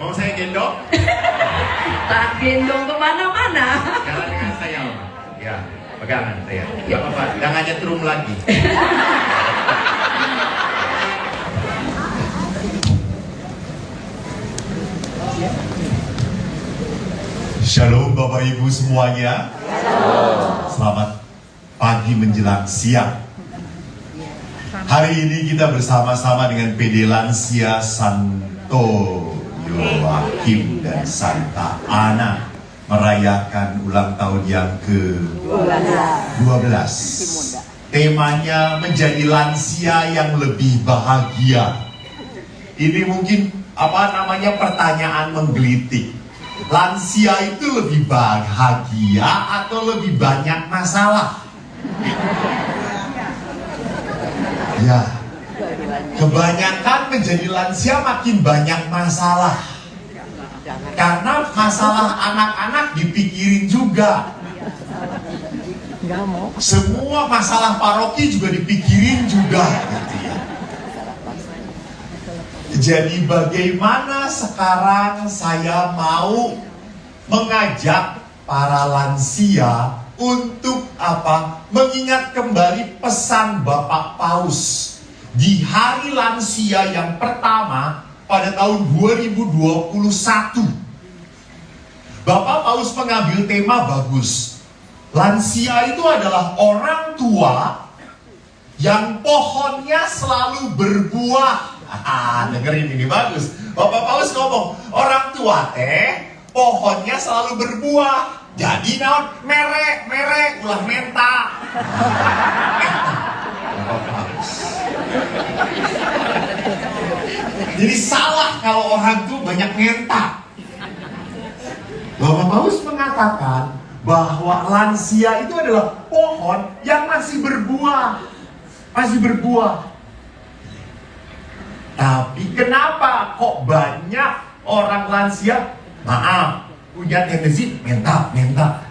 Mau saya gendong? Tak gendong kemana-mana. Jalan dengan saya, Oma. Ya, pegangan saya. Gak apa-apa, jangan nyetrum lagi. Shalom Bapak Ibu semuanya. Selamat pagi menjelang siang. Hari ini kita bersama-sama dengan PD Lansia Santo Yoakim dan Santa Ana merayakan ulang tahun yang ke-12. Temanya menjadi lansia yang lebih bahagia. Ini mungkin pertanyaan menggelitik. Lansia itu lebih bahagia atau lebih banyak masalah? Ya, kebanyakan menjadi lansia makin banyak masalah. Karena masalah anak-anak dipikirin juga. Semua masalah paroki juga dipikirin juga, gitu ya. Jadi bagaimana sekarang saya mau mengajak para lansia untuk mengingat kembali pesan Bapak Paus di hari lansia yang pertama pada tahun 2021. Bapak Paus mengambil tema bagus. Lansia itu adalah orang tua yang pohonnya selalu berbuah. Dengerin ini bagus. Bapak Paus ngomong, orang tua pohonnya selalu berbuah. Jadi merek ulah menta. Bapak Paus. Jadi salah kalau orang tuh banyak menta. Bapak Paus mengatakan bahwa lansia itu adalah pohon yang masih berbuah. Masih berbuah. Tapi kenapa kok banyak orang lansia, punya tendensi menta?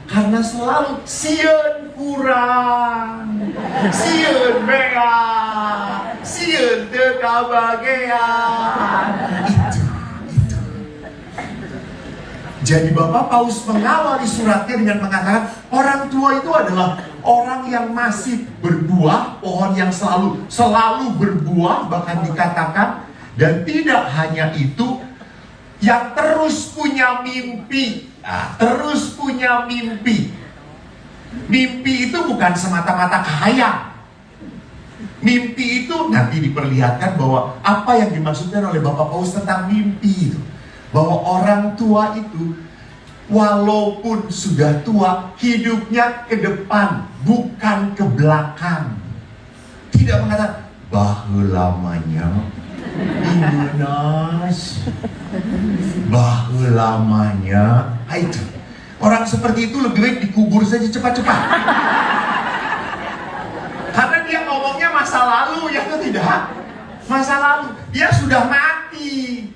Karena selalu sieun kurang, sieun bea, sieun teu kabagean. Itu. Jadi Bapak Paus mengawali suratnya dengan mengatakan orang tua itu adalah orang yang masih berbuah, pohon yang selalu berbuah, bahkan dikatakan, dan tidak hanya itu, yang terus punya mimpi. Terus punya mimpi. Mimpi itu bukan semata-mata kaya. Mimpi itu nanti diperlihatkan bahwa apa yang dimaksudkan oleh Bapak Paus tentang mimpi itu. Bahwa orang tua itu walaupun sudah tua, hidupnya ke depan, bukan ke belakang. Tidak mengatakan bahelamanya Imunas, bahelamanya. Itu orang seperti itu lebih baik dikubur saja cepat-cepat. Karena dia ngomongnya masa lalu, ya atau tidak? Masa lalu, dia sudah mati.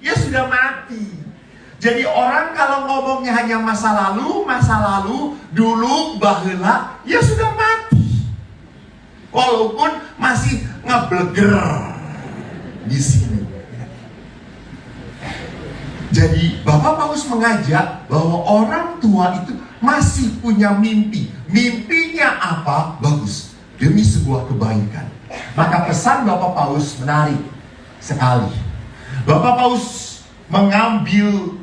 Jadi orang kalau ngomongnya hanya masa lalu, dulu, baheula, ya sudah mati. Walaupun masih ngebleger di sini. Jadi Bapak Paus mengajak bahwa orang tua itu masih punya mimpi. Mimpinya apa? Bagus. Demi sebuah kebaikan. Maka pesan Bapak Paus menarik sekali. Bapak Paus mengambil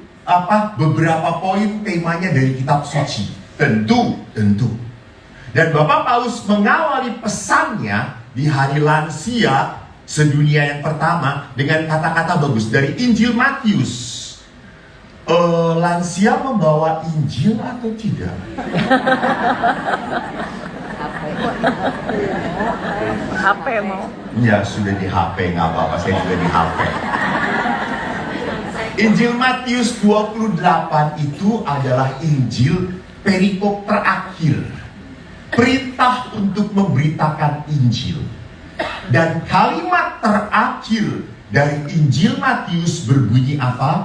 beberapa poin temanya dari kitab suci. Tentu. Dan Bapak Paus mengawali pesannya di hari lansia sedunia yang pertama dengan kata-kata bagus dari Injil Matius. Lansia membawa Injil atau tidak? HP mau? Ya sudah di HP, nggak apa-apa, saya juga di HP. Injil Matius 28 itu adalah Injil perikop terakhir. Perintah untuk memberitakan Injil. Dan kalimat terakhir dari Injil Matius berbunyi apa?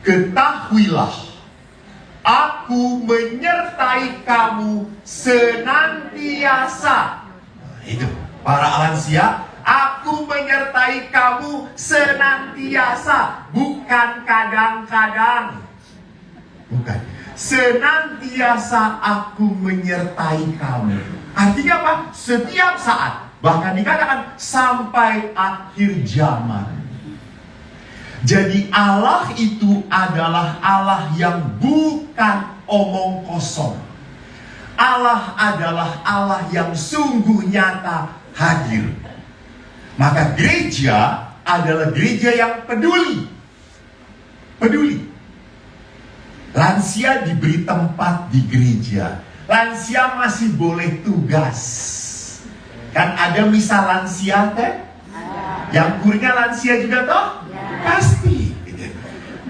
Ketahuilah, aku menyertai kamu senantiasa. Itu, para lansia, Aku menyertai kamu senantiasa, bukan kadang-kadang. Bukan. Senantiasa aku menyertai kamu. Artinya apa? Setiap saat. Bahkan dikatakan sampai akhir zaman. Jadi Allah itu adalah Allah yang bukan omong kosong. Allah adalah Allah yang sungguh nyata hadir. Maka gereja adalah gereja yang peduli. Peduli. Lansia diberi tempat di gereja. Lansia masih boleh tugas. Kan ada misa lansia kan? Yang kurnya lansia juga toh? Pasti.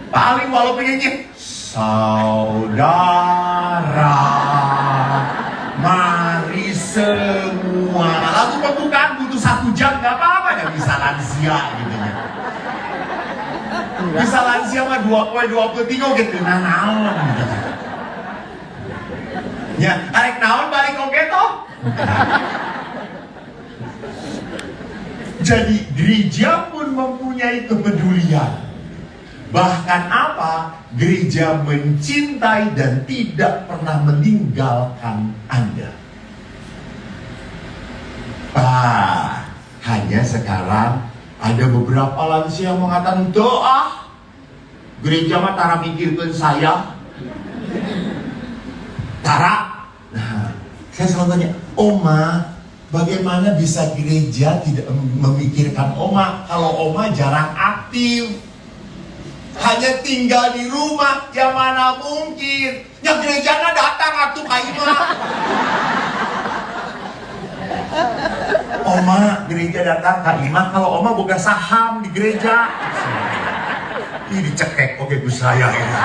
Paling walaupun nyanyi saudara, mari semua. Lagu pembukaan butuh 1 jam, gak apa-apa, gak bisa lansia gitu ya. Bisa lansia mah 23 gitu, naon gitu. Ya, arek naon balik oke toh. Jadi gereja pun mempunyai kepedulian. Bahkan apa? Gereja mencintai dan tidak pernah meninggalkan Anda. Hanya sekarang ada beberapa lansia yang mengatakan, doa gereja mah tara mikirkeun saya. Tara. Nah, saya selalu tanya, Oma, bagaimana bisa gereja tidak memikirkan Oma kalau Oma jarang aktif? Hanya tinggal di rumah, ya mana mungkin. Ya gerejana datang atuh ka imah. Oma gereja datang ka imah kalau Oma boga saham di gereja. Ih dicekek oke ku saya ini.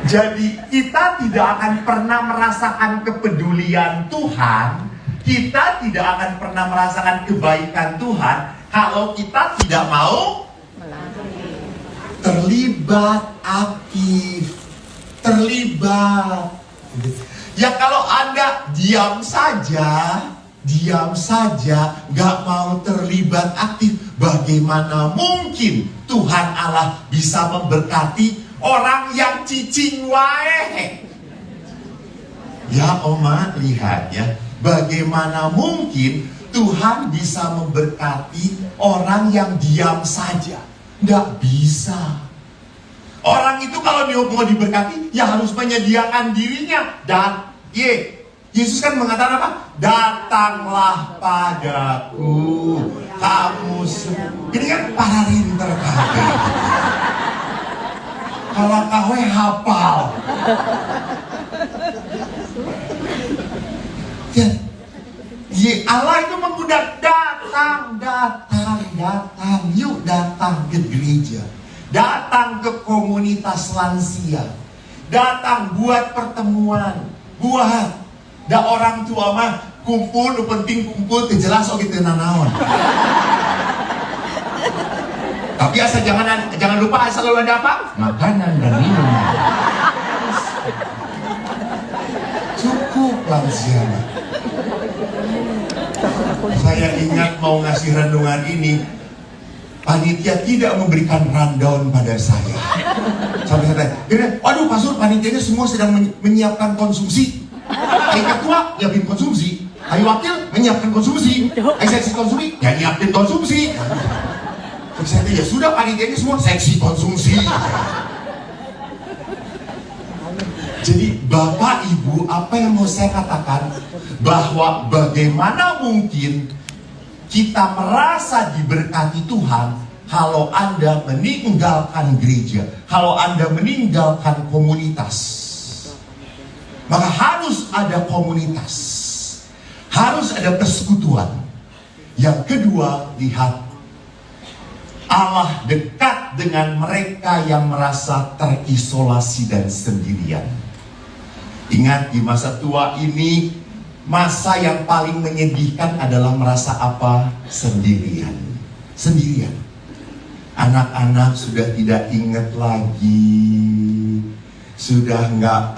Jadi kita tidak akan pernah merasakan kepedulian Tuhan. Kita tidak akan pernah merasakan kebaikan Tuhan kalau kita tidak mau terlibat aktif, terlibat. Ya kalau Anda diam saja, gak mau terlibat aktif, bagaimana mungkin Tuhan Allah bisa memberkati orang yang cicing wae? Ya Oma, lihat ya, bagaimana mungkin Tuhan bisa memberkati orang yang diam saja? Nggak bisa. Orang itu kalau dia mau diberkati, ya harus menyediakan dirinya. Dan Yesus kan mengatakan apa? Datanglah padaku, kamu semua. Ini kan para rinter kabeh. Kalau kawe hafal. Allah itu mengundang, datang, yuk datang ke gereja, datang ke komunitas lansia, datang buat pertemuan, da orang tua mah kumpul, nu penting kumpul, jelas oke teu nanaon. Tapi asal jangan lupa asal selalu ada apa? Makanan dan minuman. Cukup lansia. Saya ingat mau ngasih renungan ini, panitia tidak memberikan rundown pada saya. Sampai saya tanya, waduh pastor, panitianya semua sedang menyiapkan konsumsi. Ayo ketua nyiapin konsumsi, ayo wakil menyiapkan konsumsi, ayo seksi konsumsi ya nyiapin konsumsi. Terus saya tanya, ya sudah panitianya semua seksi konsumsi. Jadi Bapak Ibu, apa yang mau saya katakan? Bahwa bagaimana mungkin kita merasa diberkati Tuhan kalau Anda meninggalkan gereja, kalau Anda meninggalkan komunitas. Maka harus ada komunitas, harus ada persekutuan. Yang kedua, lihat, Allah dekat dengan mereka yang merasa terisolasi dan sendirian. Ingat, di masa tua ini, masa yang paling menyedihkan adalah merasa apa? Sendirian. Sendirian. Anak-anak sudah tidak ingat lagi. Sudah nggak,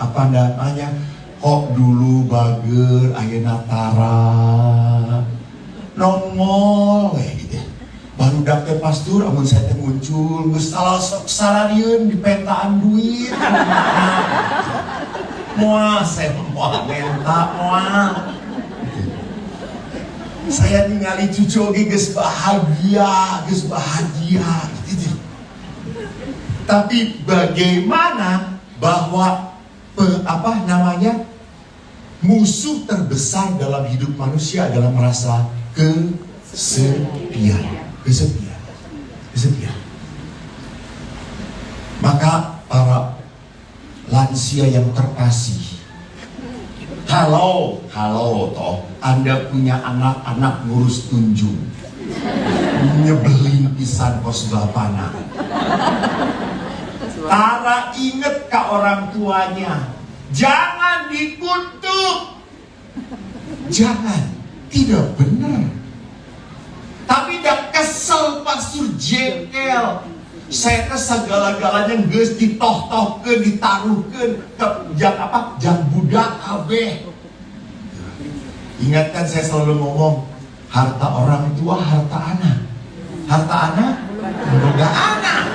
Kok dulu bager ayeuna tara nongol gitu. Baru dake pastur amun saya teh muncul geus salariun di pentaan duit. Moal saya moal menta moal. Saya ningali cucu oge geus bahagia gitu. Tapi bagaimana bahwa musuh terbesar dalam hidup manusia adalah merasa kesepian. Maka para lansia yang terkasih, kalau toh Anda punya anak-anak ngurus tunjung, nyebelin pisan kos bapana. Tara inget ke orang tuanya, jangan dikutuk. Jangan, tidak benar. Tapi dah kesel pasur jengkel. Saya ke segala-galanya geus ditoh-tohkeun, ditaruhkeun ke jang budak kabeh. Ingatkan saya selalu ngomong, harta orang tua, harta anak. Harta anak, boga anak.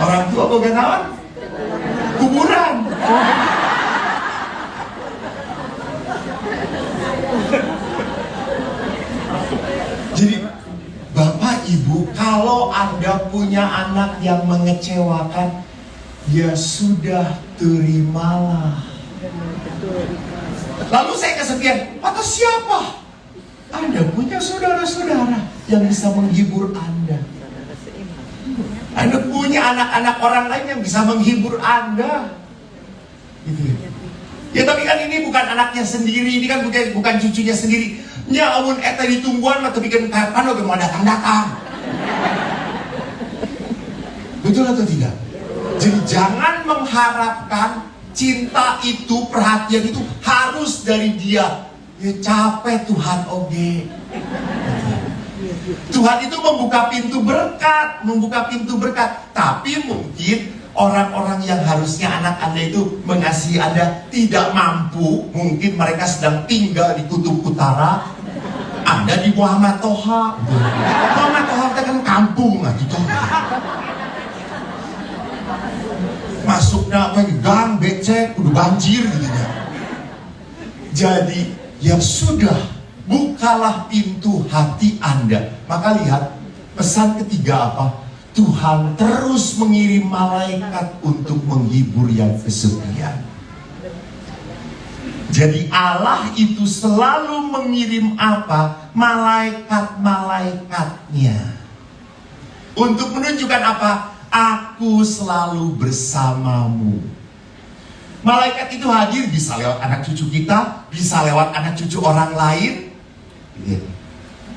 Orang tua boga naon? Kuburan. Jadi Bapak Ibu, kalau Anda punya anak yang mengecewakan, ya sudah, terimalah. Lalu saya kesepian, atas siapa? Anda punya saudara-saudara yang bisa menghibur Anda. Anda punya anak-anak orang lain yang bisa menghibur Anda. Gitu. Ya tapi kan ini bukan anaknya sendiri, ini kan bukan cucunya sendiri. Nya amun eta ditungguan mah tepikeun kapan oge mau datang-datang. Betul atau tidak? Jadi jangan mengharapkan cinta itu, perhatian itu harus dari dia. Ya capek Tuhan oge. Tuhan itu membuka pintu berkat, tapi mungkin orang-orang yang harusnya anak Anda itu mengasihi Anda tidak mampu. Mungkin mereka sedang tinggal di kutub utara, Anda di Muhammad Toha. Muhammad Toha itu kan kampung gitu. Masuknya gang becek, udah banjir gitu. Jadi ya sudah, bukalah pintu hati Anda. Maka lihat pesan ketiga apa? Tuhan terus mengirim malaikat untuk menghibur yang kesepian. Jadi Allah itu selalu mengirim apa? Malaikat-malaikatnya. Untuk menunjukkan apa? Aku selalu bersamamu. Malaikat itu hadir bisa lewat anak cucu kita, bisa lewat anak cucu orang lain,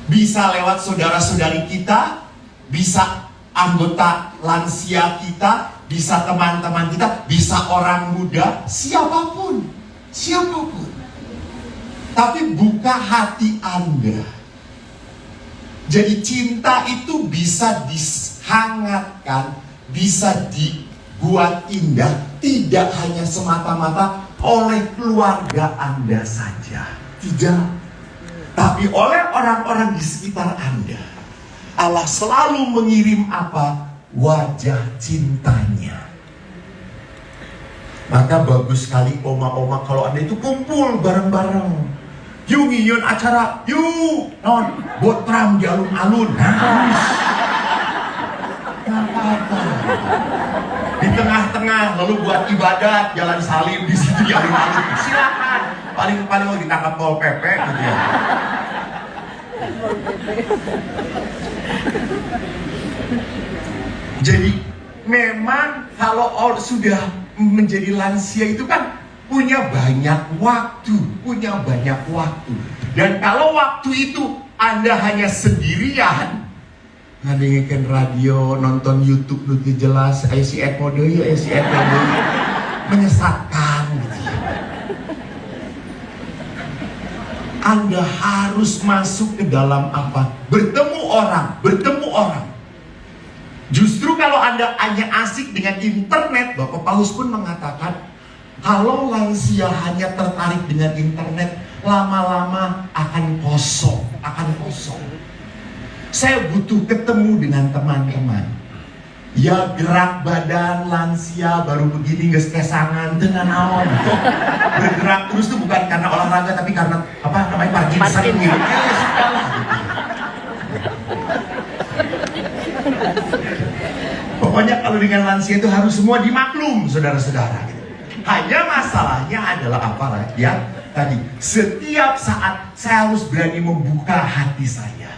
bisa lewat saudara-saudari kita, bisa anggota lansia kita, bisa teman-teman kita, bisa orang muda, siapapun. Tapi buka hati Anda. Jadi cinta itu bisa dihangatkan, bisa dibuat indah, tidak hanya semata-mata oleh keluarga Anda saja. Tidak. Tapi oleh orang-orang di sekitar Anda. Allah selalu mengirim apa? Wajah cintanya. Maka bagus sekali oma-oma kalau Anda itu kumpul bareng-bareng. Yuk ngiyun acara, yuk botram di alun-alun. Apa-apa. Di tengah-tengah lalu buat ibadat, jalan salib di situ di alun-alun. Silakan. Paling mau ditangkap Pol PP gitu ya. Jadi memang kalau sudah menjadi lansia itu kan punya banyak waktu. Dan kalau waktu itu Anda hanya sendirian, ngadengin radio, nonton YouTube nuti jelas, si Eko deui, menyesatkan gitu. Anda harus masuk ke dalam apa? Bertemu orang. Justru kalau Anda hanya asik dengan internet, Bapak Paulus pun mengatakan, Kalau lansia hanya tertarik dengan internet, lama-lama akan kosong, Saya butuh ketemu dengan teman-teman. Ya gerak badan lansia baru begini geus kesangan teu naon. Bergerak terus tuh bukan karena olahraga tapi karena apa namanya Parkinson gitu. Sudahlah. Pokoknya kalau dengan lansia itu harus semua dimaklum, saudara-saudara. Hanya masalahnya adalah apa ya? Tadi setiap saat saya harus berani membuka hati saya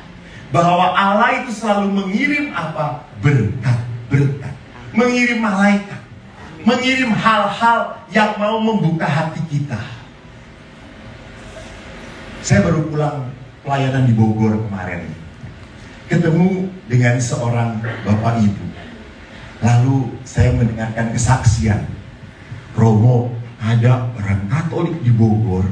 bahwa Allah itu selalu mengirim apa? Berkat. Mengirim malaikat, mengirim hal-hal yang mau membuka hati kita. Saya baru pulang pelayanan di Bogor kemarin, ketemu dengan seorang bapak ibu. Lalu saya mendengarkan kesaksian, Romo, ada orang Katolik di Bogor,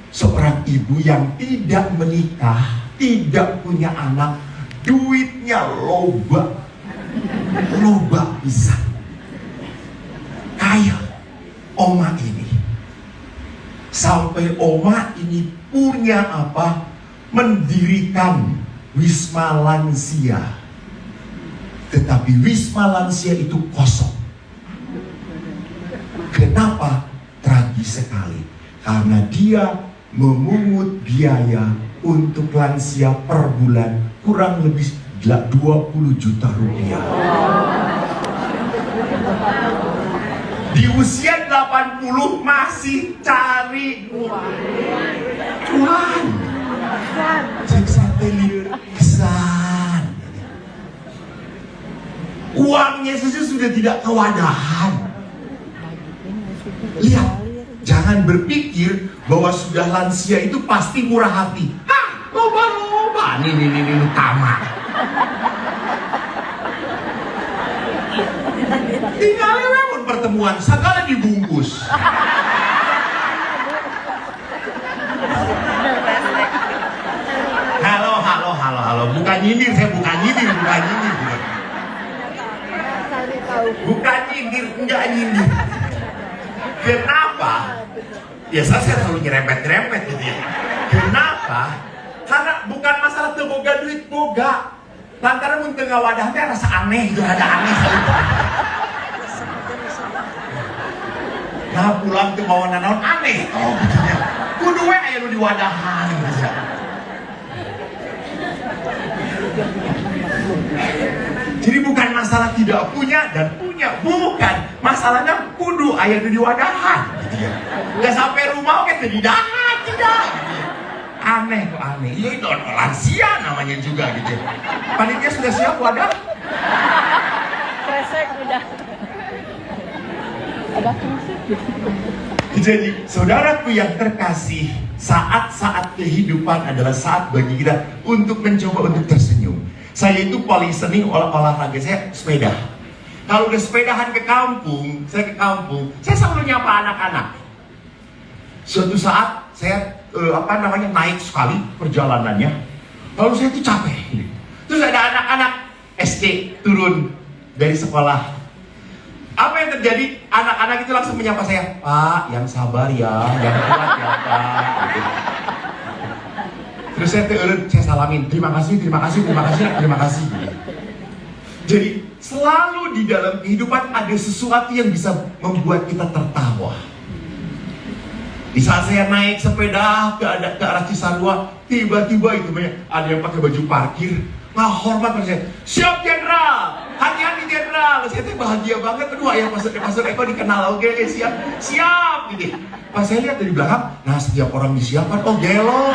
seorang ibu yang tidak menikah, tidak punya anak, duitnya loba bisa kaya oma ini. Sampai oma ini punya apa? Mendirikan wisma lansia. Tetapi wisma lansia itu kosong. Kenapa? Tragis sekali. Karena dia memungut biaya untuk lansia per bulan kurang lebih 20 juta rupiah. Di usia 80 masih cari cuan. Cek satelit pisan. Uangnya saja sudah tidak kewadahan. Lihat, jangan berpikir bahwa sudah lansia itu pasti murah hati. Hah, loba-loba. Ini tamat. Tinggal lewat pertemuan, segala dibungkus. Halo. Bukan nyindir, saya bukan nyindir. Bukan nyindir, enggak nyindir. Kenapa? Biasa saya selalu nyerempet gitu ya. Kenapa? Karena bukan masalah boga duit, boga. Lantaran mun teu ngawadah teh rasa aneh, itu ada aneh. Nah pulang teu bawa nanaon aneh. Oh begini. Kudu we aya nu diwadahan gitu. Jadi bukan masalah tidak punya dan punya, bukan. Masalahnya kudu aya nu diwadahan gitu ya. Enggak sampai rumah oke teu didahan, tidak. Aneh kok aneh. Iya itu lansia namanya juga gitu. Panitia sudah siap wadah? Kresek udah. Ada kresek. Jadi saudaraku yang terkasih, saat-saat kehidupan adalah saat bagi kita untuk mencoba untuk tersenyum. Saya itu paling senang olahraga, saya sepeda. Kalau udah sepedahan ke kampung, saya selalu nyapa anak-anak. Suatu saat saya naik sekali perjalanannya, lalu saya itu capek. Terus ada anak-anak SD turun dari sekolah. Apa yang terjadi? Anak-anak itu langsung menyapa saya, Pak, yang sabar ya, yang kuat ya Pak. Gitu. Terus saya salamin, terima kasih. Jadi selalu di dalam kehidupan ada sesuatu yang bisa membuat kita tertawa. Di saat saya naik sepeda ke arah Cisarua, tiba-tiba itu ada yang pakai baju parkir, nggak hormat pada saya. Siap Jenderal, hati-hati Jenderal. Saya tuh bahagia banget. Kedua ya Pastor Eko dikenal, oke siap gitu. Pas saya lihat dari belakang, nah setiap orang disiapkan, oh gelo.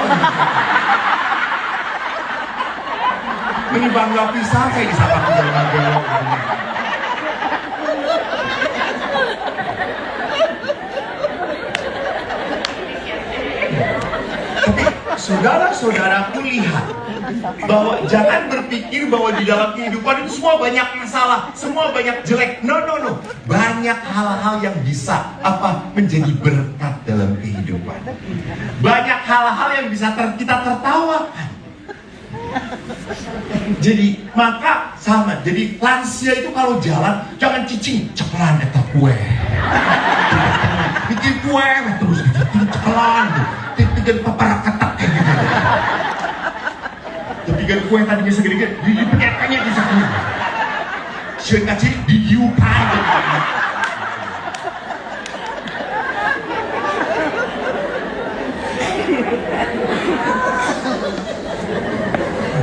Ini bangga pisan saya disapa gelo. Saudara-saudaraku lihat bahwa jangan berpikir bahwa di dalam kehidupan itu semua banyak masalah, semua banyak jelek. No. Banyak hal-hal yang bisa menjadi berkat dalam kehidupan. Banyak hal-hal yang bisa kita tertawakan. Jadi maka sama. Jadi lansia itu kalau jalan jangan cicing, cepelan eta kue. bikin kue terus bikin cekelan, bikin paparak ketak kayak gitu. Bikin kue tadinya segede-gede, dipetnya di sana. Sieun kacil didiupan.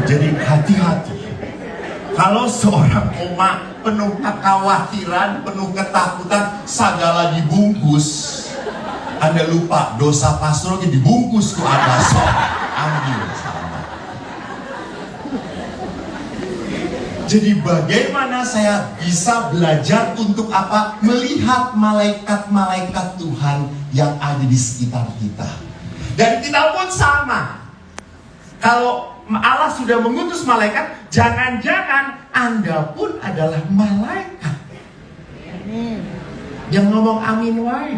Jadi hati-hati. Kalau seorang oma penuh kekhawatiran, penuh ketakutan, segala dibungkus, Anda lupa dosa pastor lagi dibungkus tuh ada sok ambil sama. Jadi bagaimana saya bisa belajar untuk apa? Melihat malaikat-malaikat Tuhan yang ada di sekitar kita. Dan kita pun sama. Kalau Allah sudah mengutus malaikat, jangan-jangan Anda pun adalah malaikat. Yang ngomong amin wae.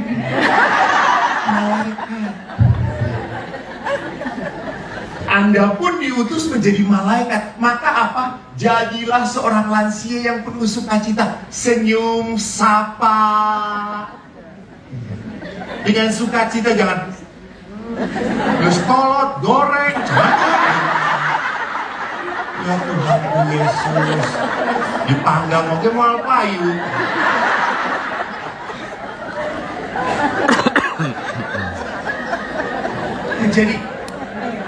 Malaikat. Anda pun diutus menjadi malaikat. Maka apa? Jadilah seorang lansia yang penuh sukacita. Senyum, sapa. Dengan sukacita, jangan terus kolot, goreng, ya Tuhan Yesus dipanggang oke mal payu. Jadi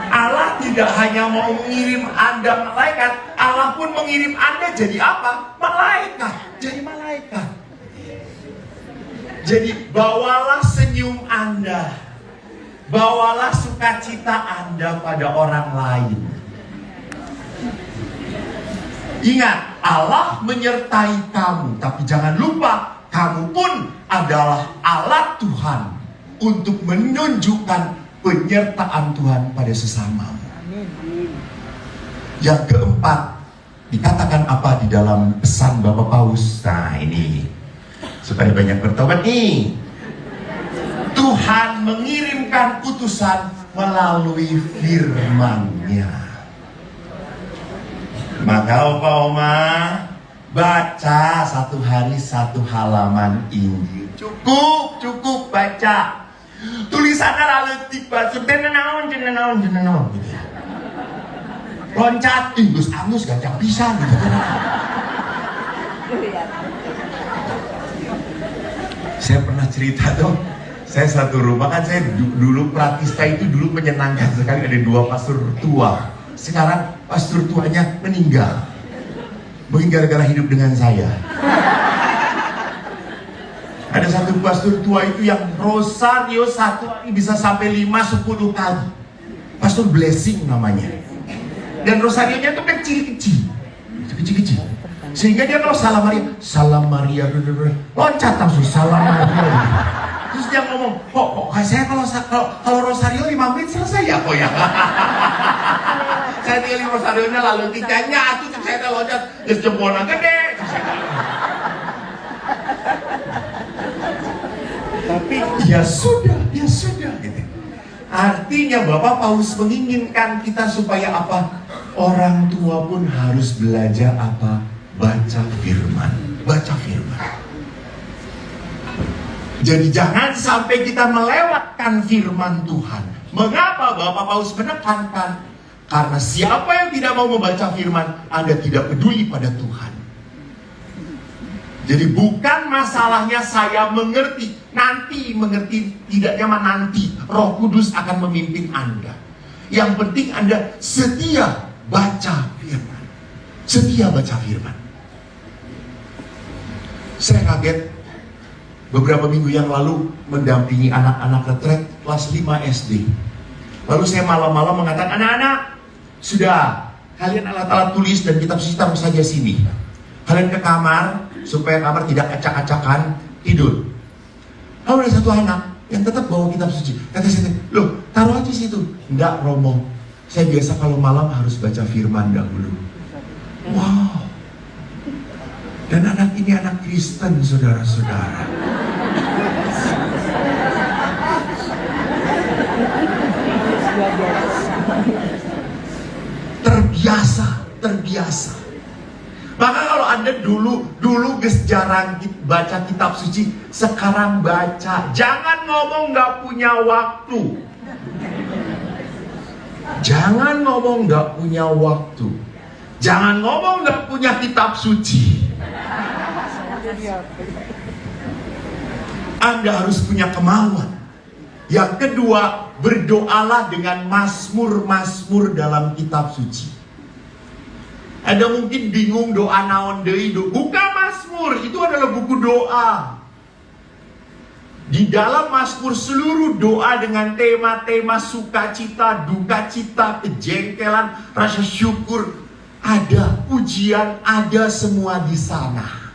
Allah tidak hanya mau mengirim Anda malaikat, Allah pun mengirim Anda jadi apa? Malaikat. Jadi malaikat. Jadi bawalah senyum Anda, bawalah sukacita Anda pada orang lain. Ingat, Allah menyertai kamu, tapi jangan lupa kamu pun adalah alat Tuhan untuk menunjukkan penyertaan Tuhan pada sesamamu. Yang keempat, dikatakan apa di dalam pesan Bapak Paus? Nah ini, supaya banyak bertobat nih. Tuhan mengirimkan utusan melalui firman-Nya. Maka Oma baca satu hari satu halaman Injil. Cukup baca. Tulisannya relatif baca. Jenenaon gitu. Loncat, Gus Angus gajah pisan gitu. Saya pernah cerita tuh. Saya satu rumah kan, saya dulu Pratista itu dulu menyenangkan sekali, ada 2 pastor tua. Sekarang pastor tuanya meninggal. Mungkin gara-gara hidup dengan saya. Ada satu pastor tua itu yang rosario satu hari bisa sampai 5-10 kali. Pastor Blessing namanya. Dan rosarionya tuh kecil-kecil. Sehingga dia kalau salam Maria, loncat langsung salam Maria. Terus dia ngomong, kok saya kalau rosario 5 menit selesai ya kok ya. Saya tinggal rosarionya lalu tiganya atuh saya loncat, terus jempolnya gede. Tapi ya sudah gitu. Artinya Bapak Paus menginginkan kita supaya apa? Orang tua pun harus belajar apa? Baca firman. Jadi jangan sampai kita melewatkan firman Tuhan. Mengapa Bapak Paus menekankan? Karena siapa yang tidak mau membaca firman, Anda tidak peduli pada Tuhan. Jadi bukan masalahnya saya mengerti, nanti mengerti tidaknya nanti Roh Kudus akan memimpin Anda. Yang penting Anda setia baca firman. Saya kaget beberapa minggu yang lalu mendampingi anak-anak retret kelas 5 SD. Lalu saya malam-malam mengatakan, anak-anak, sudah, kalian alat-alat tulis dan kitab suci taruh saja sini. Kalian ke kamar, supaya kamar tidak acak-acakan, tidur. Lalu ada satu anak yang tetap bawa kitab suci. Kata saya, loh, taruh aja situ. Enggak, Romo. Saya biasa kalau malam harus baca firman dahulu. Wow. Dan anak ini anak Kristen, saudara-saudara. Terbiasa. Maka kalau Anda dulu jarang baca kitab suci, sekarang baca. Jangan ngomong nggak punya waktu. Jangan ngomong nggak punya waktu. Jangan ngomong nggak punya kitab suci. Anda harus punya kemauan. Yang kedua, berdoalah dengan mazmur-mazmur dalam kitab suci. Ada mungkin bingung doa naon deui, buka mazmur, itu adalah buku doa. Di dalam mazmur seluruh doa dengan tema-tema sukacita, duka cita, kejengkelan, rasa syukur, ada pujian, ada semua di sana.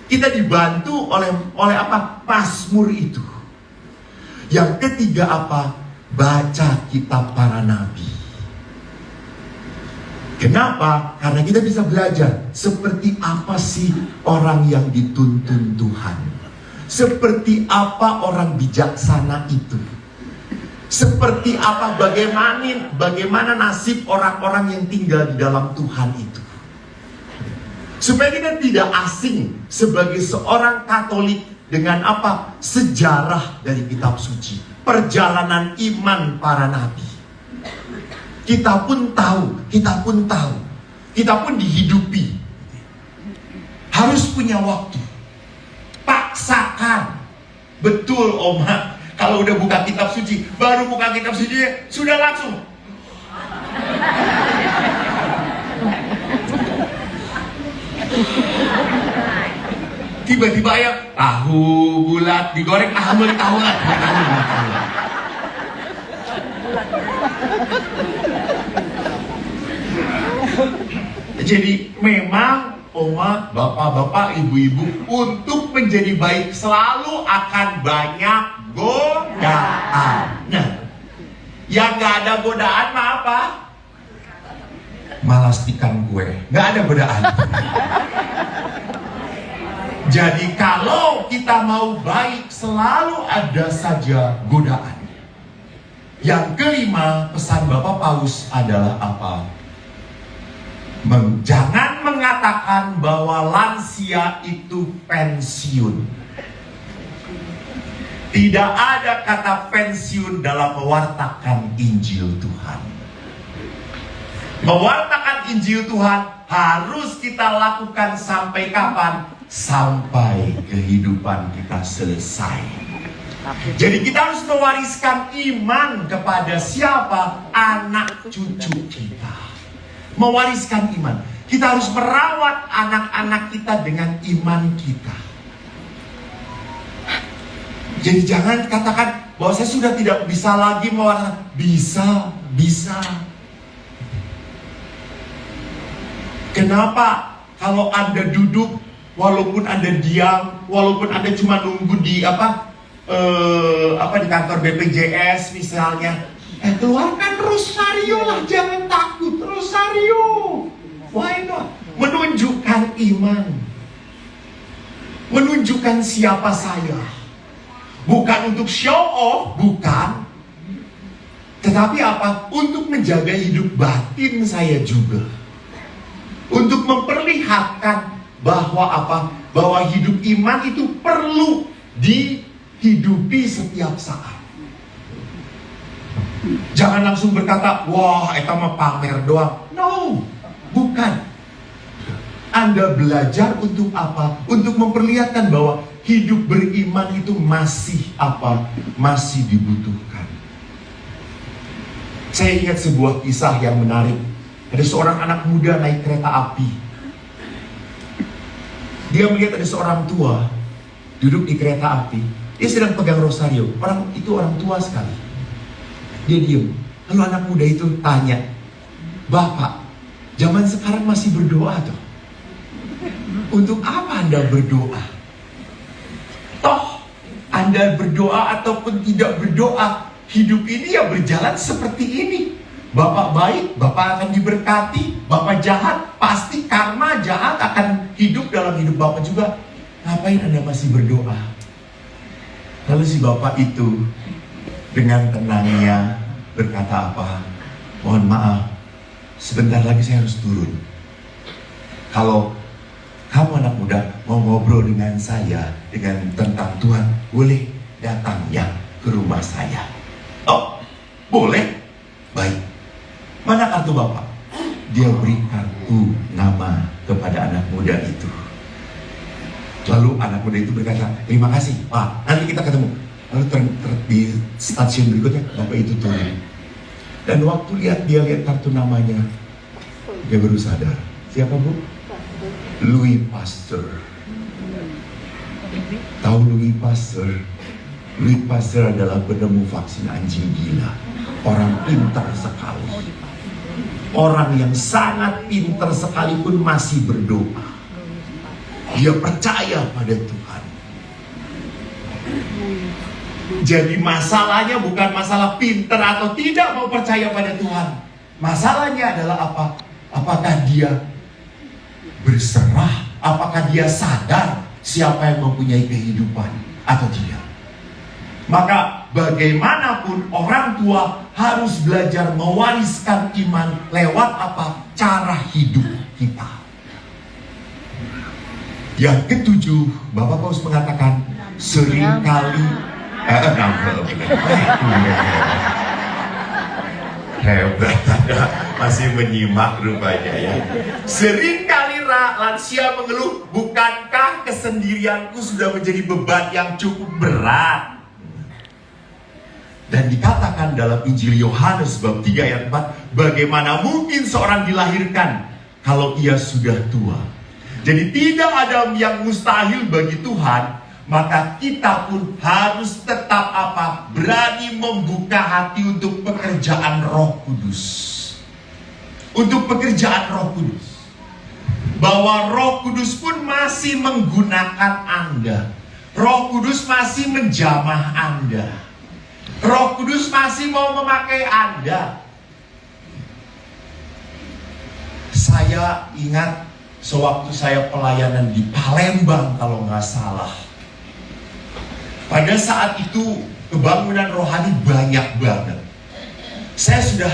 Kita dibantu oleh apa? Mazmur itu. Yang ketiga apa? Baca kitab para nabi. Kenapa? Karena kita bisa belajar seperti apa sih orang yang dituntun Tuhan. Seperti apa orang bijaksana itu. Seperti apa, bagaimana nasib orang-orang yang tinggal di dalam Tuhan itu. Supaya kita tidak asing sebagai seorang Katolik dengan apa? Sejarah dari kitab suci. Perjalanan iman para nabi. Kita pun tahu, kita pun dihidupi. Harus punya waktu. Paksakan. Betul Oma, kalau udah buka kitab suci, baru buka kitab suci, sudah langsung. Tiba-tiba ya, tahu bulat digoreng, tahu lah. Jadi memang Oma, bapak-bapak, ibu-ibu, untuk menjadi baik selalu akan banyak godaan. Nah, yang gak ada godaan mah apa? Malastikan gue, gak ada godaan. Jadi kalau kita mau baik, selalu ada saja godaan. Yang kelima, pesan Bapak Paus adalah apa? Jangan mengatakan bahwa lansia itu pensiun. Tidak ada kata pensiun dalam mewartakan Injil Tuhan. Mewartakan Injil Tuhan harus kita lakukan sampai kapan? Sampai kehidupan kita selesai. Jadi kita harus mewariskan iman kepada siapa? Anak cucu kita. Mewariskan iman. Kita harus merawat anak-anak kita dengan iman kita. Jadi jangan katakan bahwa saya sudah tidak bisa lagi mewariskan. Bisa. Kenapa? Kalau Anda duduk, walaupun Anda diam, walaupun Anda cuma nunggu di di kantor BPJS misalnya, keluarkan rosario lah, jangan takut, rosario. Why not? Menunjukkan iman. Menunjukkan siapa saya. Bukan untuk show off, bukan. Tetapi apa? Untuk menjaga hidup batin saya juga. Untuk memperlihatkan bahwa apa? Bahwa hidup iman itu perlu dihidupi setiap saat. Jangan langsung berkata, wah, eta mah pamer doang. No, bukan. Anda belajar untuk apa? Untuk memperlihatkan bahwa hidup beriman itu masih apa? Masih dibutuhkan. Saya ingat sebuah kisah yang menarik. Ada seorang anak muda naik kereta api. Dia melihat ada seorang tua duduk di kereta api. Dia sedang pegang rosario. Orang itu orang tua sekali. Dia diam. Lalu anak muda itu tanya, Bapak, zaman sekarang masih berdoa tuh? Untuk apa Anda berdoa? Toh, Anda berdoa ataupun tidak berdoa, hidup ini ya berjalan seperti ini. Bapak baik, Bapak akan diberkati. Bapak jahat, pasti karma jahat akan hidup dalam hidup Bapak juga. Ngapain Anda masih berdoa? Lalu si Bapak itu dengan tenangnya berkata apa? Mohon maaf, sebentar lagi saya harus turun. Kalau kamu anak muda mau ngobrol dengan saya tentang Tuhan, boleh datang ya ke rumah saya. Oh, boleh? Baik. Mana kartu Bapak? Dia beri kartu nama kepada anak muda itu. Lalu anak muda itu berkata, terima kasih Pak, nanti kita ketemu. Lalu di stasiun berikutnya Bapak itu turun. Dan waktu dia lihat kartu namanya, dia baru sadar. Siapa Bu? Louis Pasteur. Tahu Louis Pasteur? Louis Pasteur adalah penemu vaksin anjing gila. Orang pintar sekali. Orang yang sangat pintar sekalipun masih berdoa. Dia percaya pada Tuhan. Jadi masalahnya bukan masalah pintar atau tidak mau percaya pada Tuhan. Masalahnya adalah apa? Apakah dia berserah? Apakah dia sadar siapa yang mempunyai kehidupan atau tidak? Maka bagaimanapun orang tua harus belajar mewariskan iman lewat apa? Cara hidup kita. Yang ketujuh, Bapak Paus mengatakan seringkali hebat, masih menyimak rupanya ya. Seringkali lansia mengeluh, bukankah kesendirianku sudah menjadi beban yang cukup berat? Dan dikatakan dalam Injil Yohanes bab 3 ayat 4, bagaimana mungkin seorang dilahirkan kalau ia sudah tua? Jadi tidak ada yang mustahil bagi Tuhan. Maka kita pun harus tetap apa? Berani membuka hati untuk pekerjaan Roh Kudus. Untuk pekerjaan Roh Kudus. Bahwa Roh Kudus pun masih menggunakan Anda. Roh Kudus masih menjamah Anda. Roh Kudus masih mau memakai Anda. Saya ingat sewaktu saya pelayanan di Palembang kalau nggak salah. Pada saat itu kebangunan rohani banyak banget. Saya sudah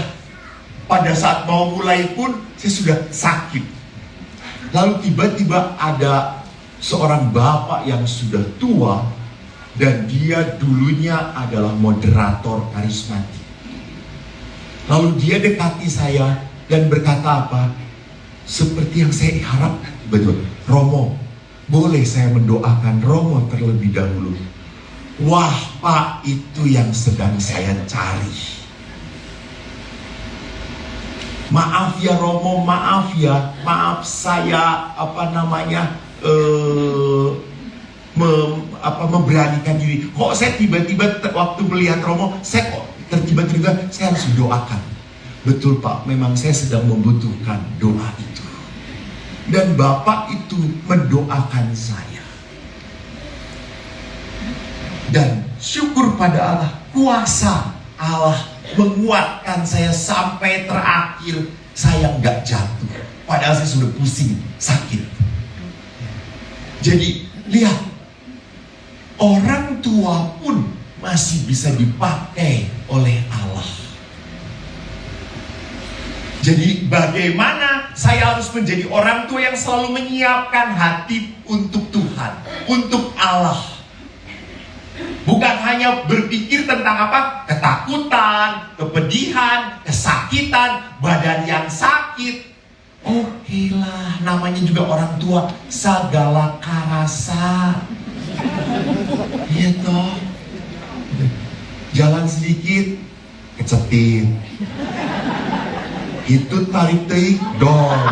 pada saat mau mulai pun saya sudah sakit. Lalu tiba-tiba ada seorang bapak yang sudah tua dan dia dulunya adalah moderator karismatik. Lalu dia dekati saya dan berkata apa? Seperti yang saya harap, betul. Romo, boleh saya mendoakan Romo terlebih dahulu? Wah Pak, itu yang sedang saya cari. Maaf ya Romo, maaf ya, maaf saya memberanikan diri. Kok saya tiba-tiba waktu melihat Romo, saya kok tiba-tiba saya harus doakan. Betul Pak, memang saya sedang membutuhkan doa itu. Dan Bapak itu mendoakan saya. Dan syukur pada Allah, kuasa Allah menguatkan saya sampai terakhir saya nggak jatuh. Padahal saya sudah pusing, sakit. Jadi lihat, orang tua pun masih bisa dipakai oleh Allah. Jadi bagaimana saya harus menjadi orang tua yang selalu menyiapkan hati untuk Tuhan, untuk Allah. Bukan hanya berpikir tentang apa? Ketakutan, kepedihan, kesakitan, badan yang sakit. Oke lah, namanya juga orang tua, segala karasa. Iya toh. Jalan sedikit, kecetit. Itu tarik teik, dor.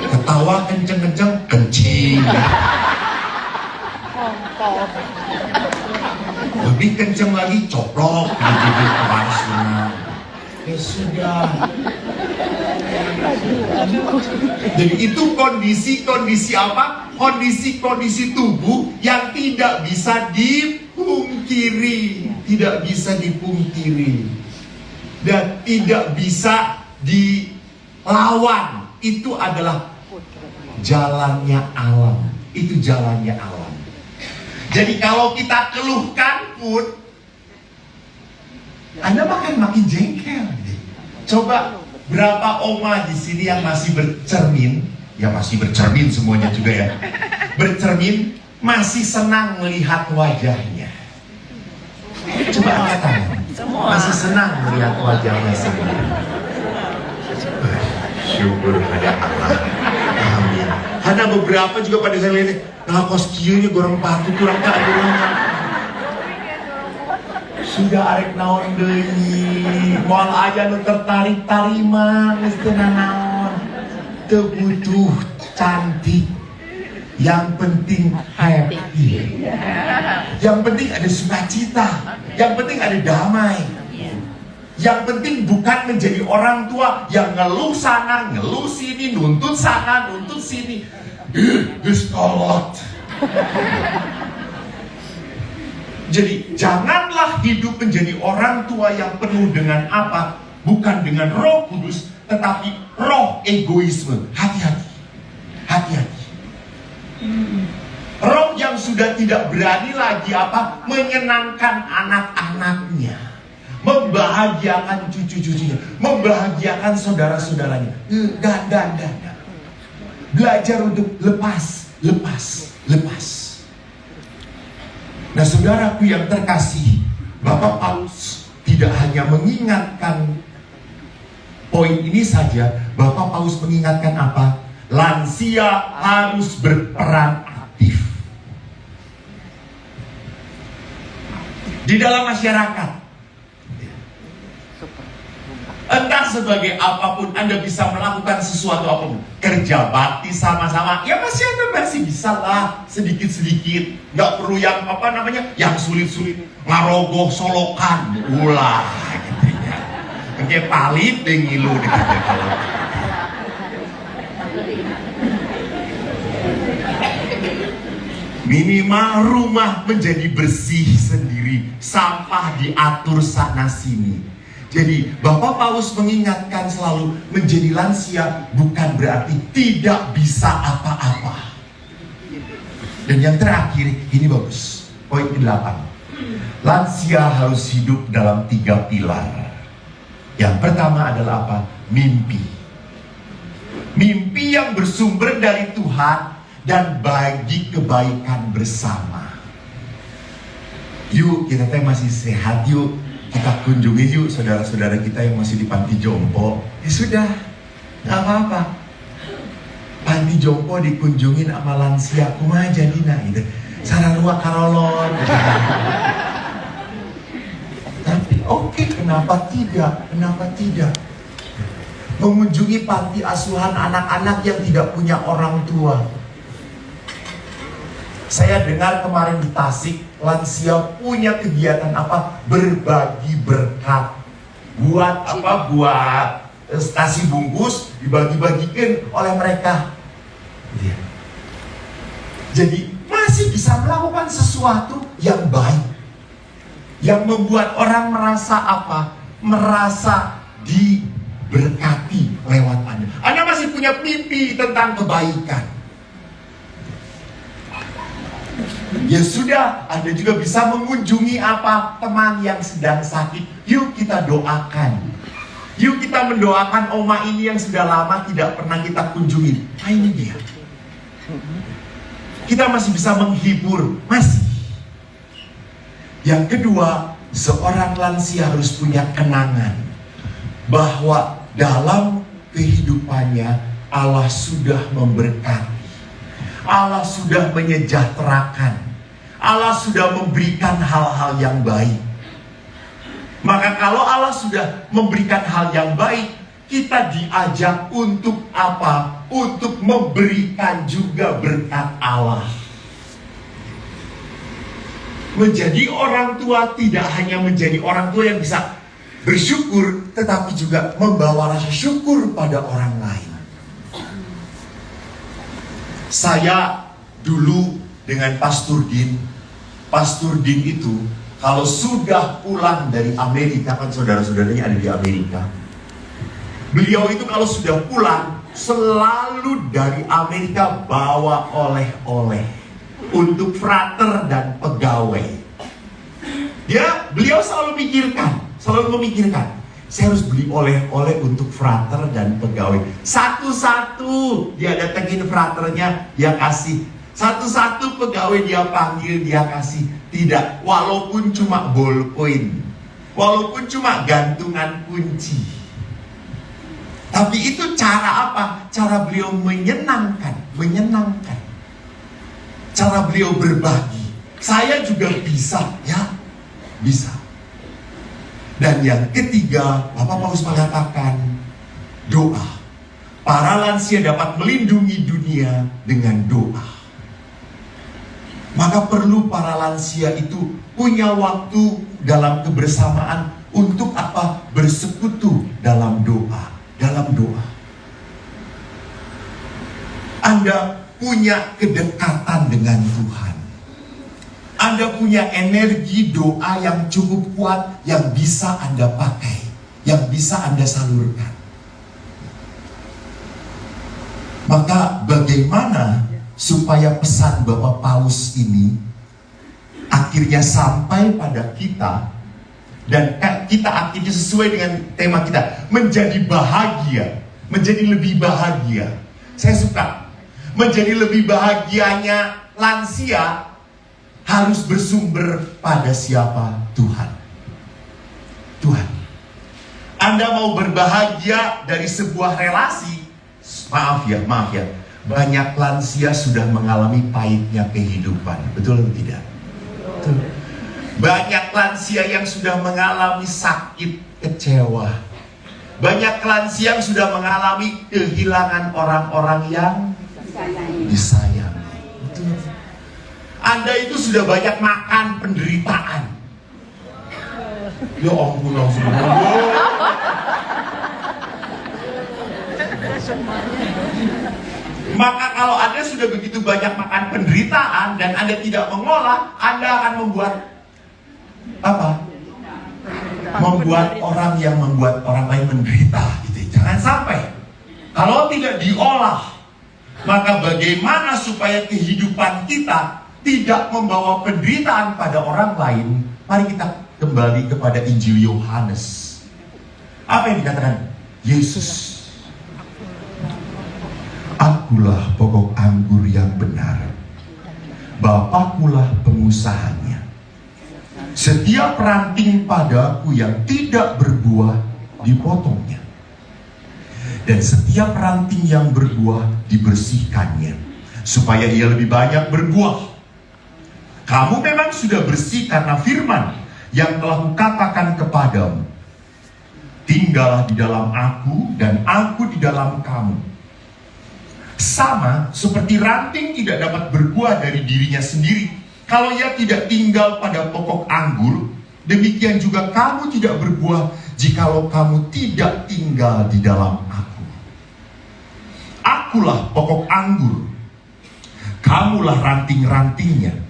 Ketawa kenceng-kenceng, kencing. Lebih kenceng lagi, coplok. Ya sudah. Jadi itu kondisi apa? Kondisi tubuh yang tidak bisa dipungkiri. Tidak bisa dipungkiri. Dan tidak bisa dilawan. Itu adalah jalannya alam. Itu jalannya alam. Jadi kalau kita keluhkan pun, Anda makin jengkel. Coba berapa oma di sini yang masih bercermin? Ya masih bercermin semuanya juga ya. Bercermin, masih senang melihat wajahnya. Coba angkat tangan. Masih senang melihat wajahnya sendiri. Syukur pada Allah. Amin. Ada beberapa juga pada saya lihat, nah kos kieunya goreng patu kurang tak sudah arek naon deui, moal aja nu tertarik tarima geus teu naon. Teu butuh cantik. Yang penting happy. Yang penting ada sukacita. Yang penting ada damai. Yang penting bukan menjadi orang tua yang ngeluh sana, ngeluh sini, nuntut sana, nuntut sini. Geus kolot. Jadi janganlah hidup menjadi orang tua yang penuh dengan apa? Bukan dengan Roh Kudus, tetapi roh egoisme. Hati-hati. Hati-hati. Roh yang sudah tidak berani lagi apa? Menyenangkan anak-anaknya, membahagiakan cucu-cucunya, membahagiakan saudara-saudaranya. Dan. Belajar untuk lepas. Nah, saudaraku yang terkasih, Bapak Paulus tidak hanya mengingatkan poin ini saja. Bapak Paulus mengingatkan apa? Lansia harus berperan aktif di dalam masyarakat. Entah sebagai apapun Anda bisa melakukan sesuatu apapun, kerja bakti sama-sama, ya masih bisa lah sedikit-sedikit, nggak perlu yang yang sulit-sulit, ngarogoh solokan, ulah gitu ya. Kayak palit deh ngilu deh kalau. Minimal rumah menjadi bersih sendiri, sampah diatur sana sini. Jadi Bapak Paulus mengingatkan selalu, menjadi lansia bukan berarti tidak bisa apa-apa. Dan yang terakhir, ini bagus, poin ke-8. Lansia harus hidup dalam 3 pilar. Yang pertama adalah apa? Mimpi. Mimpi yang bersumber dari Tuhan dan bagi kebaikan bersama. Yuk, kita masih sehat, yuk kita kunjungi yuk saudara-saudara kita yang masih di panti jompo. Ya sudah, nggak apa-apa. Panti jompo dikunjungin sama lansia, kumaha jadina gitu. Sararua karolon. Tapi oke, kenapa tidak? Kenapa tidak? Mengunjungi panti asuhan anak-anak yang tidak punya orang tua. Saya dengar kemarin di Tasik, lansia punya kegiatan apa? Berbagi berkat. Buat apa? Buat nasi bungkus dibagi-bagikan oleh mereka. Jadi masih bisa melakukan sesuatu yang baik, yang membuat orang merasa apa? Merasa diberkati lewat Anda. Anda masih punya mimpi tentang kebaikan. Ya sudah, Anda juga bisa mengunjungi apa? Teman yang sedang sakit. Yuk kita doakan. Yuk kita mendoakan oma ini yang sudah lama tidak pernah kita kunjungi. Nah ini dia. Kita masih bisa menghibur. Masih. Yang kedua, seorang lansia harus punya kenangan bahwa dalam kehidupannya Allah sudah memberkati. Allah sudah menyejahterakan. Allah sudah memberikan hal-hal yang baik. Maka kalau Allah sudah memberikan hal yang baik, kita diajak untuk apa? Untuk memberikan juga berkat Allah. Menjadi orang tua tidak hanya menjadi orang tua yang bisa bersyukur, tetapi juga membawa rasa syukur pada orang lain. Saya dulu dengan Pastor Din itu kalau sudah pulang dari Amerika, kan saudara-saudaranya ada di Amerika. Beliau itu kalau sudah pulang selalu dari Amerika bawa oleh-oleh untuk frater dan pegawai. Beliau selalu memikirkan, saya harus beli oleh-oleh untuk frater dan pegawai. Satu-satu dia datengin fraternya, dia kasih. Satu-satu pegawai dia panggil, dia kasih. Tidak, walaupun cuma ballpoint, walaupun cuma gantungan kunci. Tapi itu cara apa? Cara beliau menyenangkan. Cara beliau berbagi. Saya juga bisa, ya, bisa. Dan yang ketiga, Bapak Paus mengatakan doa. Para lansia dapat melindungi dunia dengan doa. Maka perlu para lansia itu punya waktu dalam kebersamaan untuk apa? Bersekutu dalam doa. Anda punya kedekatan dengan Tuhan. Anda punya energi doa yang cukup kuat, yang bisa Anda pakai, yang bisa Anda salurkan. Maka bagaimana supaya pesan Bapak Paus ini akhirnya sampai pada kita, dan kita akhirnya sesuai dengan tema kita, menjadi bahagia, menjadi lebih bahagia. Saya suka, menjadi lebih bahagianya lansia harus bersumber pada siapa? Tuhan. Anda mau berbahagia dari sebuah relasi, maaf ya, banyak lansia sudah mengalami pahitnya kehidupan, betul atau tidak? Betul. Banyak lansia yang sudah mengalami sakit, kecewa. Banyak lansia yang sudah mengalami kehilangan orang-orang yang disayangi. Betul. Anda itu sudah banyak makan penderitaan. Ya ampun, langsung. Maka kalau Anda sudah begitu banyak makan penderitaan dan Anda tidak mengolah, Anda akan membuat apa? Membuat orang yang membuat orang lain menderita. Gitu. Jangan sampai. Kalau tidak diolah, maka bagaimana supaya kehidupan kita tidak membawa penderitaan pada orang lain? Mari kita kembali kepada Injil Yohanes. Apa yang dikatakan Yesus? Akulah pokok anggur yang benar, Bapakulah pengusahanya. Setiap ranting padaku yang tidak berbuah, dipotongnya. Dan setiap ranting yang berbuah, dibersihkannya, supaya ia lebih banyak berbuah. Kamu memang sudah bersih karena firman yang telah kukatakan kepadamu. Tinggallah di dalam aku dan aku di dalam kamu. Sama seperti ranting tidak dapat berbuah dari dirinya sendiri kalau ia tidak tinggal pada pokok anggur, demikian juga kamu tidak berbuah jikalau kamu tidak tinggal di dalam aku. Akulah pokok anggur, kamulah ranting-rantingnya.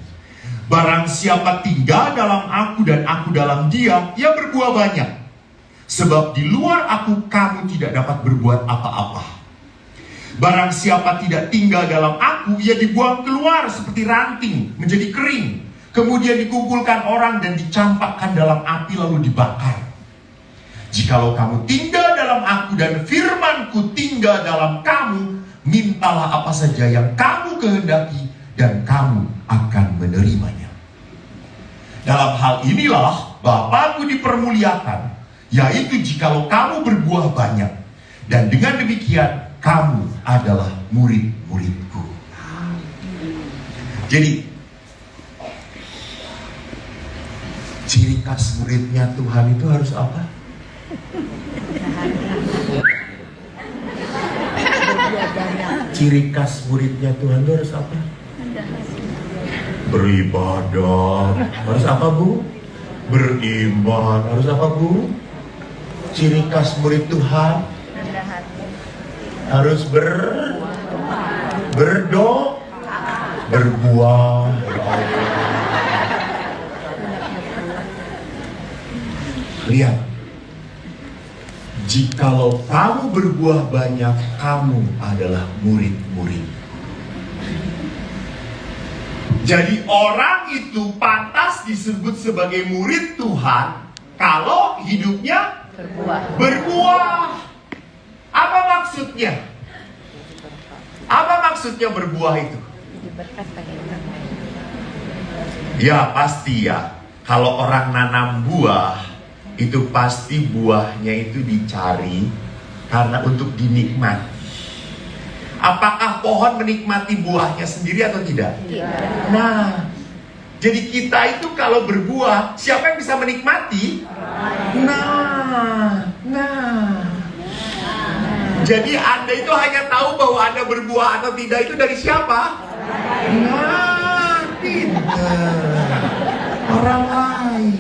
Barang siapa tinggal dalam aku dan aku dalam dia, ia berbuah banyak. Sebab di luar aku kamu tidak dapat berbuat apa-apa. Barang siapa tidak tinggal dalam aku, ia dibuang keluar seperti ranting, menjadi kering. Kemudian dikumpulkan orang dan dicampakkan dalam api lalu dibakar. Jikalau kamu tinggal dalam aku dan firmanku tinggal dalam kamu, mintalah apa saja yang kamu kehendaki dan kamu akan menerimanya. Dalam hal inilah Bapakku dipermuliakan, yaitu jikalau kamu berbuah banyak, dan dengan demikian kamu adalah murid-muridku. Jadi ciri khas muridnya Tuhan itu harus apa? Ciri khas muridnya Tuhan itu harus apa? Beribadah. Harus apa, Bu? Beriman. Harus apa, Bu? Ciri khas murid Tuhan harus berbuah. Lihat, jikalau kamu berbuah banyak, kamu adalah murid-murid. Jadi orang itu pantas disebut sebagai murid Tuhan kalau hidupnya Berbuah. Berbuah. Apa maksudnya? Apa maksudnya berbuah itu? Jadi berkat bagi orang lain. Ya pasti ya. Kalau orang nanam buah, itu pasti buahnya itu dicari karena untuk dinikmati. Apakah pohon menikmati buahnya sendiri atau tidak? Tidak. Nah, jadi kita itu kalau berbuah, siapa yang bisa menikmati? Nah. Jadi Anda itu hanya tahu bahwa Anda berbuah atau tidak itu dari siapa? Nah, pintar. Orang lain.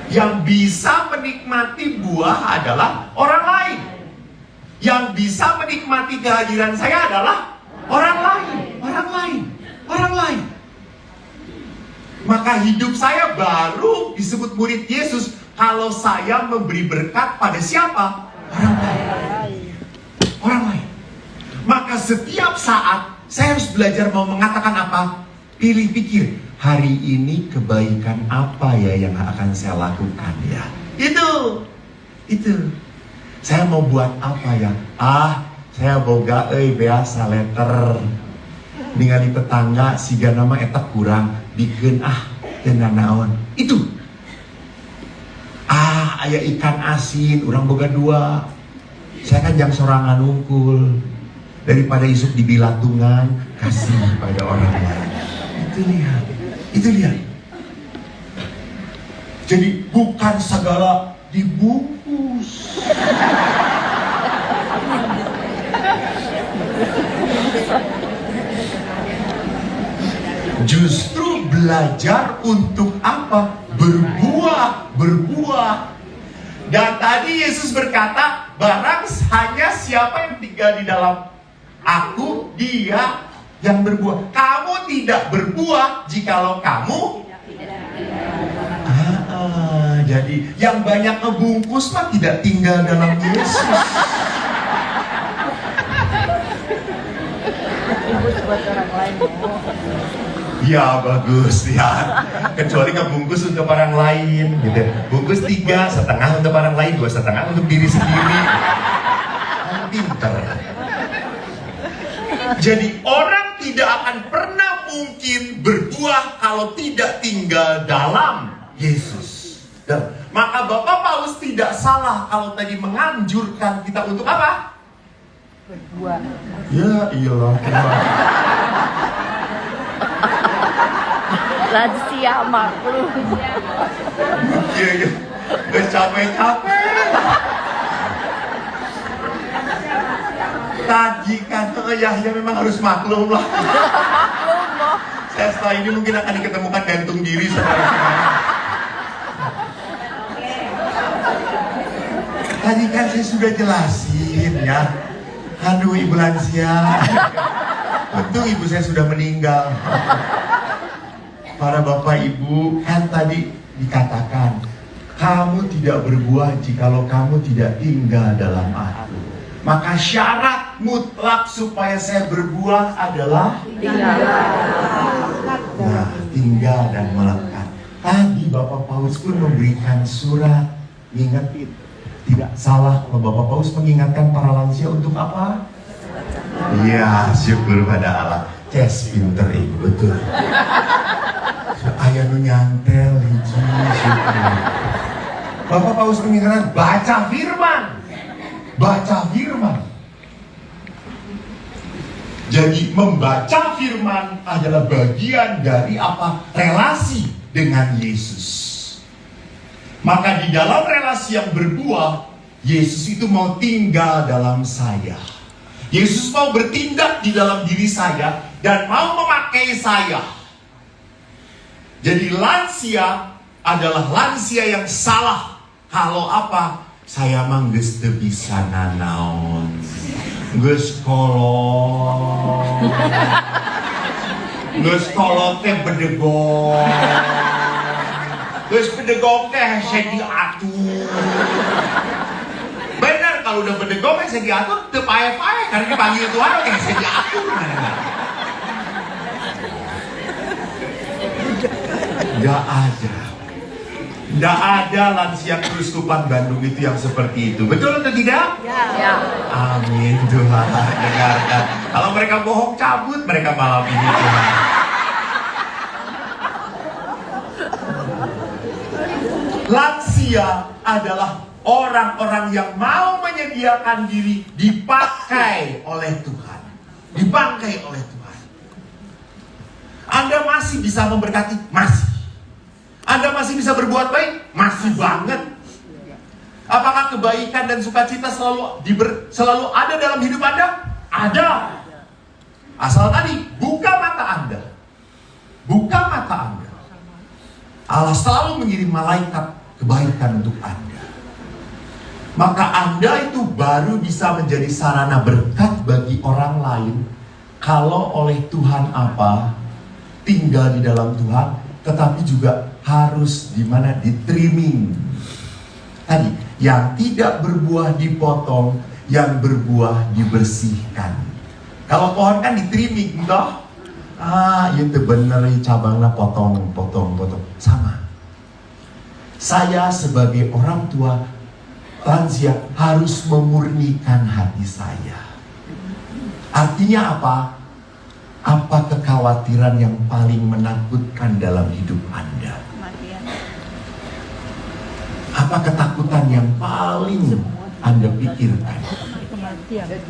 Yang bisa menikmati buah adalah orang lain. Yang bisa menikmati kehadiran saya adalah orang lain. Maka hidup saya baru disebut murid Yesus kalau saya memberi berkat pada siapa? Orang lain. Maka setiap saat saya harus belajar mau mengatakan apa? Pilih pikir, hari ini kebaikan apa ya yang akan saya lakukan ya? Itu. Saya mau buat apa ya? Saya boga biasa letter. Ningali tetangga siga nama eta kurang bikin dan naon. Itu. Aya ikan asin, orang boga 2. Saya kan jang sorangan unggul. Daripada isuk di bilatungan, kasih pada orang lain. Itu lihat. Jadi bukan segala dibungkus. Justru belajar untuk apa? Berbuah. Dan tadi Yesus berkata, barang hanya siapa yang tinggal di dalam aku, dia yang berbuah. Kamu tidak berbuah jikalau kamu jadi yang banyak ngebungkus mah tidak tinggal dalam Yesus. Bungkus buat orang lain. Ya bagus ya. Kecuali ngebungkus untuk orang lain gitu. Bungkus 3,5 untuk orang lain, 2,5 untuk diri sendiri. Pinter. Jadi orang tidak akan pernah mungkin berbuah kalau tidak tinggal dalam Yesus. Dan maka Bapak Paulus tidak salah kalau tadi menganjurkan kita untuk apa? Berbuah. Ya iyalah. Lansia maklum. Iya. Gak capek-capek. Tadi kan ya memang harus maklum lah. Maklum loh. Saya setelah ini mungkin akan diketemukan gantung diri saudara-saudara. Tadi kan saya sudah jelasin ya. Aduh Ibu lansia. Untung ibu saya sudah meninggal. Para bapak ibu kan tadi dikatakan, kamu tidak berbuah jikalau kamu tidak tinggal dalam aku. Maka syarat mutlak supaya saya berbuah adalah tinggal dan melekat. Tadi Bapak Paulus pun memberikan surat. Ingat itu. Tidak salah kalau Bapak Paulus mengingatkan para lansia untuk apa? Iya, syukur pada Allah. Ces pinter ibu, betul. Ayah nu nyantel hiji syukur. Bapak Paulus mengingatkan baca firman. Jadi membaca firman adalah bagian dari apa? Relasi dengan Yesus. Maka di dalam relasi yang berbuah, Yesus itu mau tinggal dalam saya. Yesus mau bertindak di dalam diri saya dan mau memakai saya. Jadi lansia adalah lansia yang salah kalau apa? Saya mah geus teu bisa nanaon. Geus kolot. Geus kolot teh bedegong. Geus bedegong teh saya diatur. Benar kalau udah bedegong saya diatur teu pae-pae karena dipanggil Tuhan oke saya diatur. Gak ada. Tidak ada lansia Keuskupan Bandung itu yang seperti itu. Betul atau tidak? Ya. Amin Tuhan. Dengarkan. Kalau mereka bohong cabut mereka malam ini Tuhan. Lansia adalah orang-orang yang mau menyediakan diri dipakai oleh Tuhan. Dipakai oleh Tuhan. Anda masih bisa memberkati? Masih. Anda masih bisa berbuat baik? Masih banget. Apakah kebaikan dan sukacita selalu ada dalam hidup Anda? Ada. Asal tadi buka mata Anda. Buka mata Anda. Allah selalu mengirim malaikat kebaikan untuk Anda. Maka Anda itu baru bisa menjadi sarana berkat bagi orang lain kalau oleh Tuhan apa? Tinggal di dalam Tuhan, tetapi juga harus di trimming. Tadi, yang tidak berbuah dipotong, yang berbuah dibersihkan. Kalau pohon kan di trimming, toh? Itu bener cabangnya potong. Sama. Saya sebagai orang tua lansia harus memurnikan hati saya. Artinya apa? Apa kekhawatiran yang paling menakutkan dalam hidup Anda? Apa ketakutan yang paling Anda pikirkan?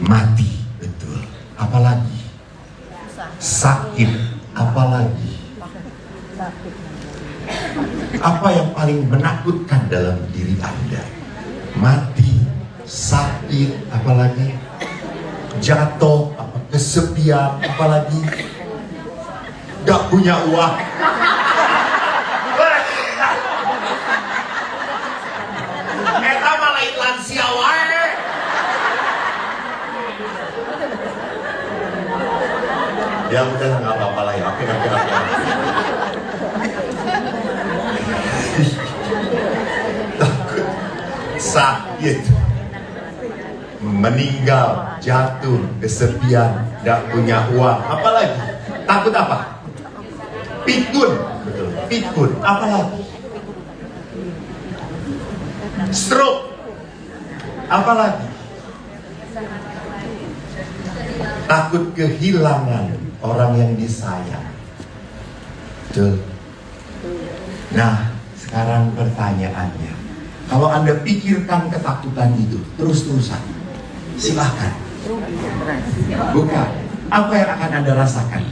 Mati, betul. Apalagi? Sakit, apalagi? Apa yang paling menakutkan dalam diri Anda? Mati, sakit, apalagi? Jatuh, kesepian, apalagi? Gak punya uang. Eta malah lansia wae. Ya udah nggak apa-apa lah ya. Oke. Takut, sakit, meninggal, jatuh, kesepian, gak punya uang. Apalagi? Takut apa? Pikun, betul. Pikun. Apalagi? Stroke. Apalagi? Takut kehilangan orang yang disayang. Betul. Nah, sekarang pertanyaannya, kalau Anda pikirkan ketakutan itu terus-terusan, silahkan. Bukan. Apa yang akan Anda rasakan?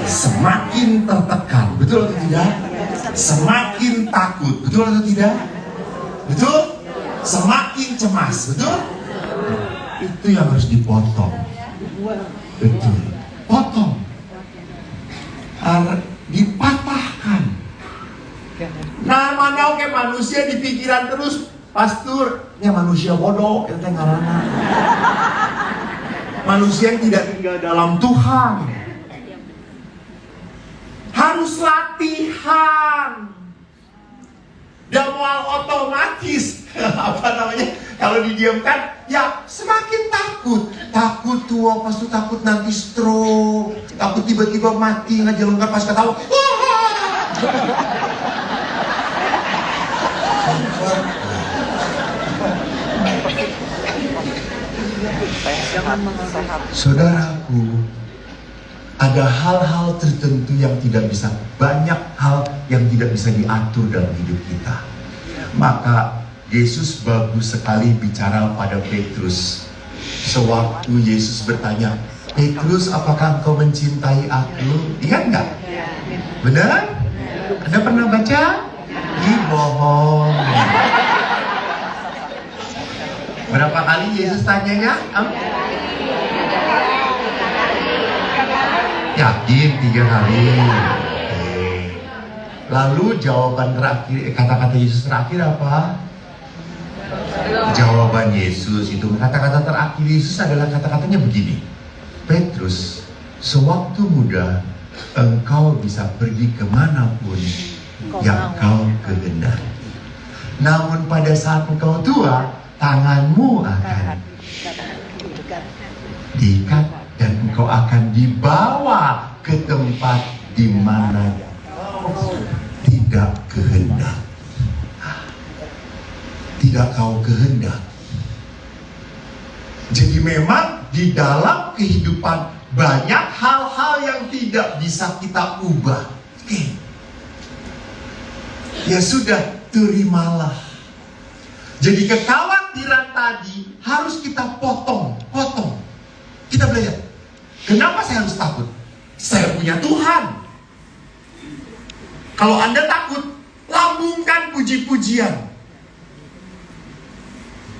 Semakin tertekan, betul atau tidak? Semakin takut, betul atau tidak? Betul? Semakin cemas, betul? Itu yang harus dipotong. Betul. Potong. Dipatahkan. Nah, mana oke manusia di pikiran terus, pastor, ya manusia bodoh, itu ngarana. Manusia yang tidak tinggal dalam Tuhan. Harus latihan. Dan mual otomatis. Apa namanya? Kalau didiamkan, ya semakin takut. Takut tua, pas itu takut nanti stroke. Takut tiba-tiba mati, ngajelengkan pas ketawa. Saudaraku, ada hal-hal tertentu yang tidak bisa, banyak hal yang tidak bisa diatur dalam hidup kita. Maka Yesus bagus sekali bicara pada Petrus. Sewaktu Yesus bertanya, Petrus, apakah engkau mencintai aku? Ingat nggak? Benar? Anda pernah baca? Ih, bohong. Berapa kali Yesus tanyanya? Yakin 3 kali. Lalu jawaban terakhir, kata-kata Yesus terakhir apa? Jawaban Yesus itu, kata-kata terakhir Yesus adalah kata-katanya begini. Petrus, sewaktu muda engkau bisa pergi kemanapun yang kau kehendaki. Namun pada saat engkau tua, tanganmu akan diikat dan engkau akan dibawa ke tempat di mana kau tidak tidak kehendak. Tidak kau kehendak. Jadi memang di dalam kehidupan banyak hal-hal yang tidak bisa kita ubah. Oke. Ya sudah, terimalah. Jadi kekhawatiran tadi harus kita potong. Kita belajar. Kenapa saya harus takut? Saya punya Tuhan. Kalau Anda takut, lambungkan puji-pujian.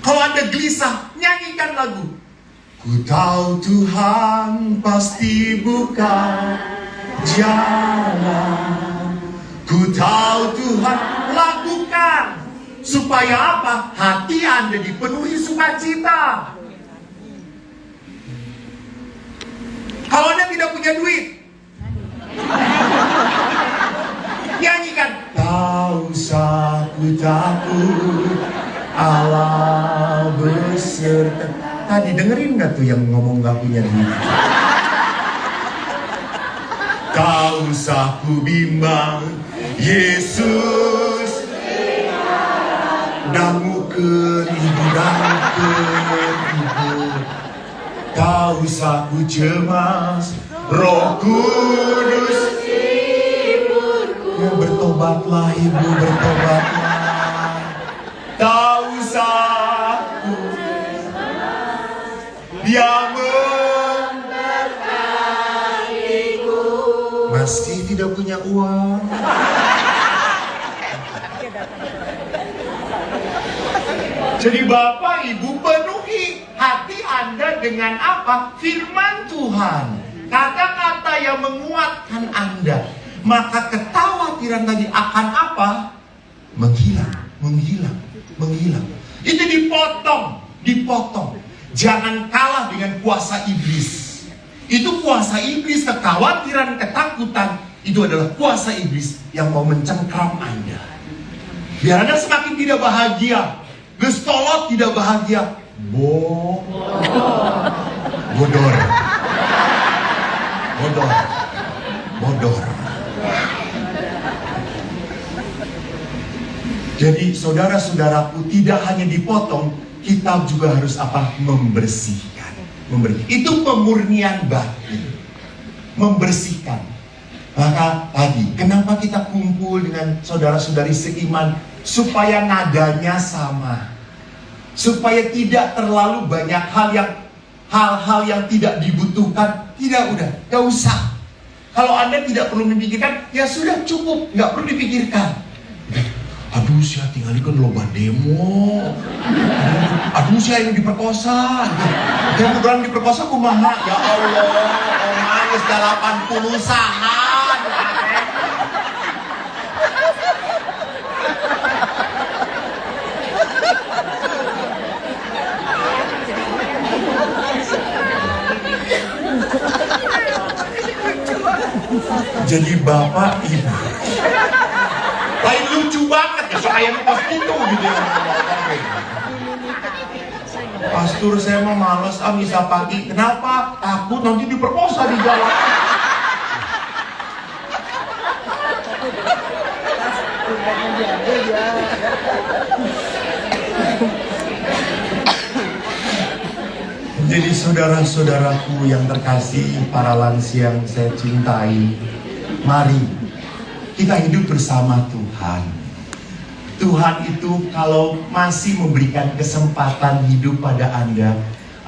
Kalau Anda gelisah, nyanyikan lagu. Ku tahu Tuhan pasti buka jalan. Ku tahu Tuhan, lakukan. Supaya apa? Hati Anda dipenuhi sukacita. Kalau Anda tidak punya duit, nyanyikan. Tak usah ku takut, Allah beserta. Tadi dengerin gak tuh yang ngomong gak punya duit? Tak usah ku bimbang, Yesus damukeun ibu. Tak usah ku cemas, Roh Kudus ya, bertobatlah ibu, bertobatlah. Tak usah ku dia memberkatiku. Masih tidak punya uang. Jadi Bapak Ibu penuhi hati Anda dengan apa? Firman Tuhan. Kata-kata yang menguatkan Anda. Maka kekhawatiran tadi akan apa? Menghilang. Itu dipotong. Jangan kalah dengan kuasa iblis. Itu kuasa iblis, kekhawatiran, ketakutan. Itu adalah kuasa iblis yang mau mencengkram Anda. Biar Anda semakin tidak bahagia. Gestolot tidak bahagia. Bodor. Jadi saudara-saudaraku, tidak hanya dipotong, kita juga harus apa? Membersihkan. Itu pemurnian batin. Membersihkan. Maka tadi, kenapa kita kumpul dengan saudara-saudari seiman? Supaya nadanya sama. Supaya tidak terlalu banyak hal-hal yang tidak dibutuhkan. Gak usah. Kalau Anda tidak perlu memikirkan, ya sudah cukup, gak perlu dipikirkan. Aduh, saya tinggal kan loba demo. Aduh, saya yang diperkosa. Dan orang diperkosa kumaha. Ya Allah, omanya 80 sahan. Jadi Bapak Ibu lain lucu banget ya, soalnya pas itu gitu ya. Pastor, saya mah males misa pagi. Kenapa? Takut nanti diperkosa di jalan. Jadi saudara-saudaraku yang terkasih, para lansia yang saya cintai, mari kita hidup bersama Tuhan. Tuhan itu kalau masih memberikan kesempatan hidup pada Anda,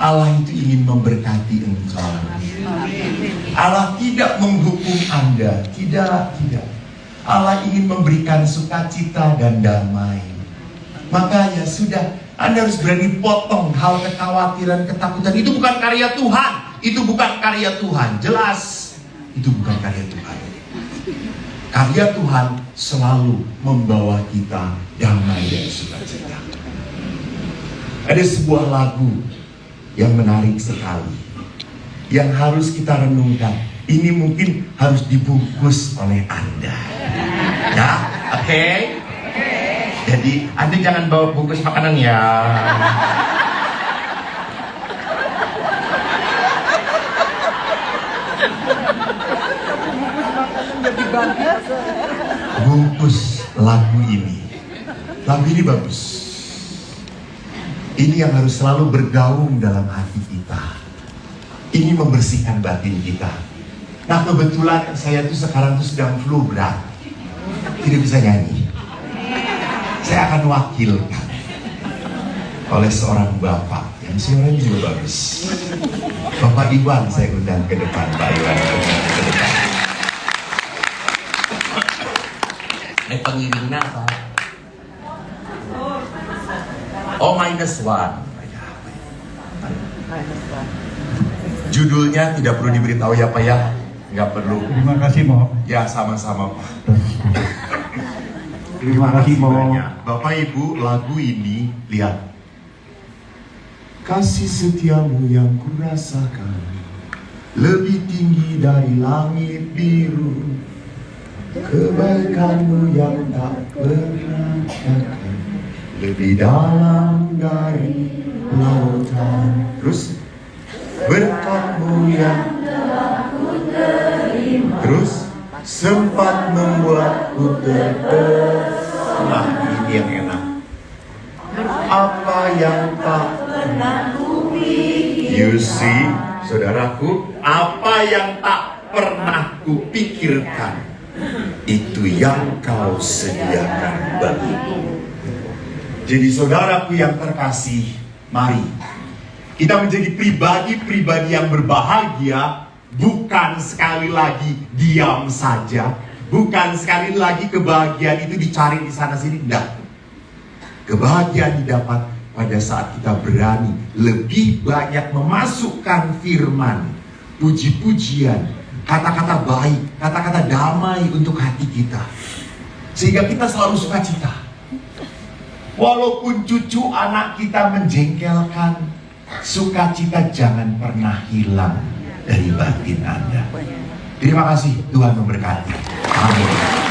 Allah itu ingin memberkati engkau. Allah tidak menghukum Anda, tidak. Allah ingin memberikan sukacita dan damai. Maka ya sudah, Anda harus berani potong hal kekhawatiran, ketakutan. Itu bukan karya Tuhan. Itu bukan karya Tuhan. Jelas, itu bukan karya Tuhan. Karya Tuhan selalu membawa kita damai dan sukacita. Ada sebuah lagu yang menarik sekali, yang harus kita renungkan. Ini mungkin harus dibungkus oleh Anda. Ya, oke? Jadi Anda jangan bawa bungkus makanan ya. Bungkus lagu ini. Lagu ini bagus. Ini yang harus selalu bergaung dalam hati kita. Ini membersihkan batin kita. Nah kebetulan saya tuh sekarang tuh sedang flu berat. Tidak bisa nyanyi. Saya akan wakilkan oleh seorang bapak yang suaranya juga bagus. Bapak Iwan saya undang ke depan. Pak Iwan ke depan. Ini pengiringnya apa? Oh, -1. Judulnya tidak perlu diberitahu ya Pak ya. Nggak perlu. Terima kasih Mo. Ya sama-sama Pak. Terima kasih Mo. banyak. Bapak Ibu, lagu ini lihat. Kasih setiamu yang kurasakan lebih tinggi dari langit biru. Kebaikanmu yang tak pernah akan lebih dalam dari lautan. Terus berkatmu yang terus sempat membuatku terpesona. Ini yang enak. Apa yang tak pernah you see, saudaraku, apa yang tak pernah kupikirkan itu yang kau sediakan bagiku. Jadi saudaraku yang terkasih, mari kita menjadi pribadi-pribadi yang berbahagia. Bukan sekali lagi diam saja. Bukan sekali lagi kebahagiaan itu dicari di sana sini. Tidak. Kebahagiaan didapat pada saat kita berani lebih banyak memasukkan firman, puji-pujian, kata-kata baik, kata-kata damai untuk hati kita. Sehingga kita selalu sukacita. Walaupun cucu anak kita menjengkelkan, sukacita jangan pernah hilang dari batin Anda. Terima kasih, Tuhan memberkati. Amin.